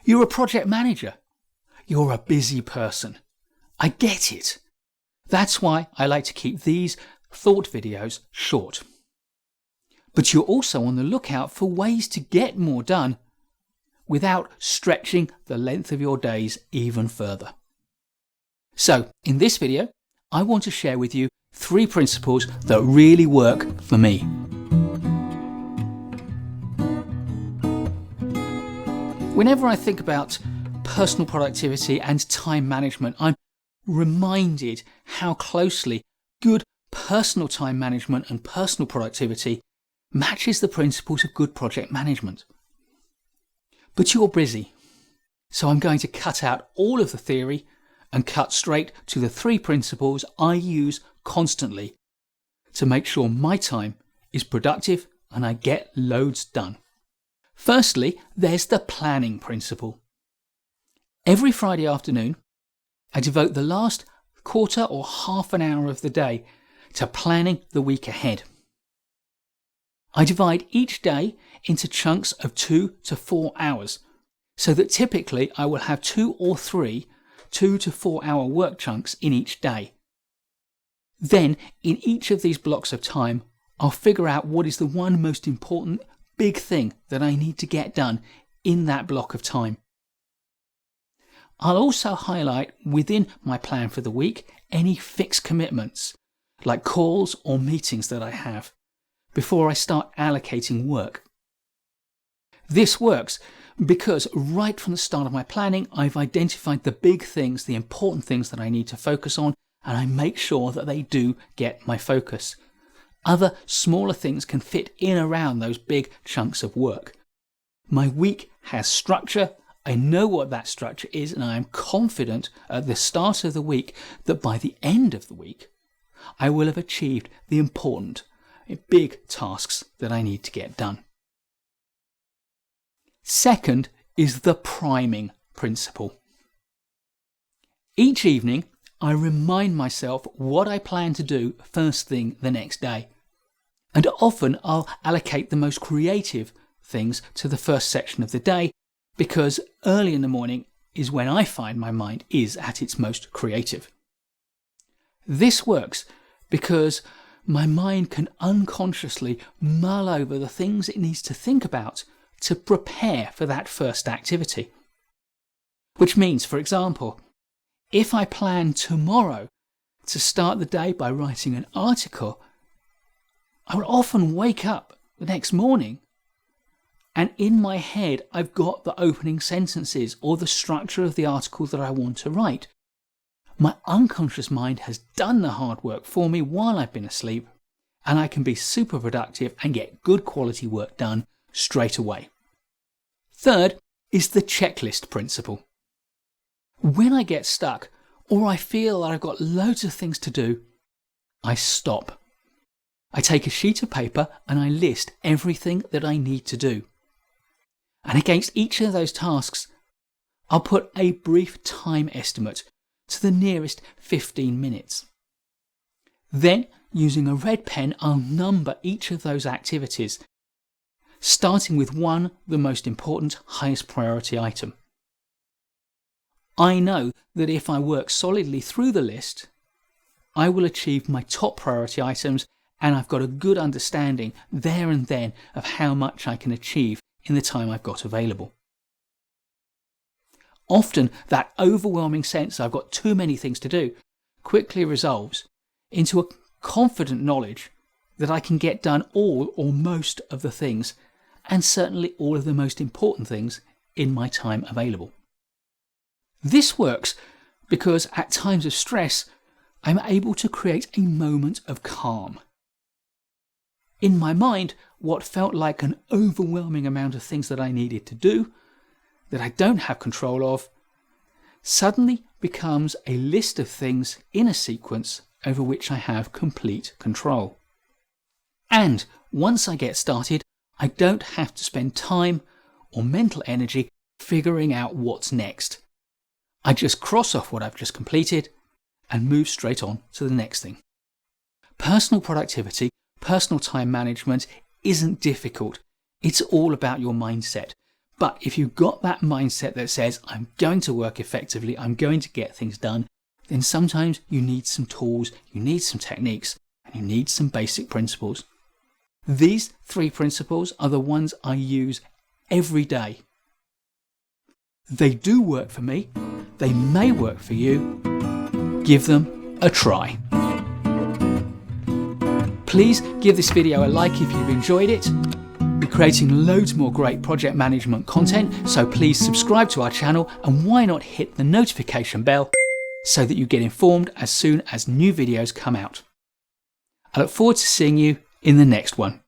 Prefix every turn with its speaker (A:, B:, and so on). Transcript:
A: You're a project manager. You're a busy person. I get it. That's why I like to keep these thought videos short. But you're also on the lookout for ways to get more done without stretching the length of your days even further. So, in this video, I want to share with you 3 principles that really work for me. Whenever I think about personal productivity and time management, I'm reminded how closely good personal time management and personal productivity matches the principles of good project management. But you're busy, so I'm going to cut out all of the theory and cut straight to the 3 principles I use constantly to make sure my time is productive and I get loads done. Firstly, there's the planning principle. Every Friday afternoon, I devote the last quarter or half an hour of the day to planning the week ahead. I divide each day into chunks of 2 to 4 hours, so that typically I will have 2 or 3 2 to 4 hour work chunks in each day. Then, in each of these blocks of time, I'll figure out what is the one most important big thing that I need to get done in that block of time. I'll also highlight within my plan for the week any fixed commitments, like calls or meetings that I have, before I start allocating work. This works because right from the start of my planning, I've identified the big things, the important things that I need to focus on, and I make sure that they do get my focus. Other smaller things can fit in around those big chunks of work. My week has structure. I know what that structure is, and I am confident at the start of the week that by the end of the week, I will have achieved the important, big tasks that I need to get done. Second is the priming principle. Each evening, I remind myself what I plan to do first thing the next day. And often I'll allocate the most creative things to the first section of the day, because early in the morning is when I find my mind is at its most creative. This works because my mind can unconsciously mull over the things it needs to think about to prepare for that first activity. Which means, for example, if I plan tomorrow to start the day by writing an article, I will often wake up the next morning and in my head I've got the opening sentences or the structure of the article that I want to write. My unconscious mind has done the hard work for me while I've been asleep, and I can be super productive and get good quality work done straight away. Third is the checklist principle. When I get stuck or I feel that I've got loads of things to do, I stop. I take a sheet of paper and I list everything that I need to do. And against each of those tasks, I'll put a brief time estimate to the nearest 15 minutes. Then, using a red pen, I'll number each of those activities, starting with one, the most important, highest priority item. I know that if I work solidly through the list, I will achieve my top priority items, and I've got a good understanding there and then of how much I can achieve in the time I've got available. Often that overwhelming sense I've got too many things to do quickly resolves into a confident knowledge that I can get done all or most of the things, and certainly all of the most important things, in my time available. This works because at times of stress, I'm able to create a moment of calm. In my mind, what felt like an overwhelming amount of things that I needed to do, that I don't have control of, suddenly becomes a list of things in a sequence over which I have complete control. And once I get started, I don't have to spend time or mental energy figuring out what's next. I just cross off what I've just completed and move straight on to the next thing. Personal productivity, personal time management isn't difficult. It's all about your mindset. But if you've got that mindset that says, I'm going to work effectively, I'm going to get things done, then sometimes you need some tools, you need some techniques, and you need some basic principles. These 3 principles are the ones I use every day. They do work for me. They may work for you. Give them a try. Please give this video a like if you've enjoyed it. We're creating loads more great project management content, so please subscribe to our channel, and why not hit the notification bell so that you get informed as soon as new videos come out. I look forward to seeing you in the next one.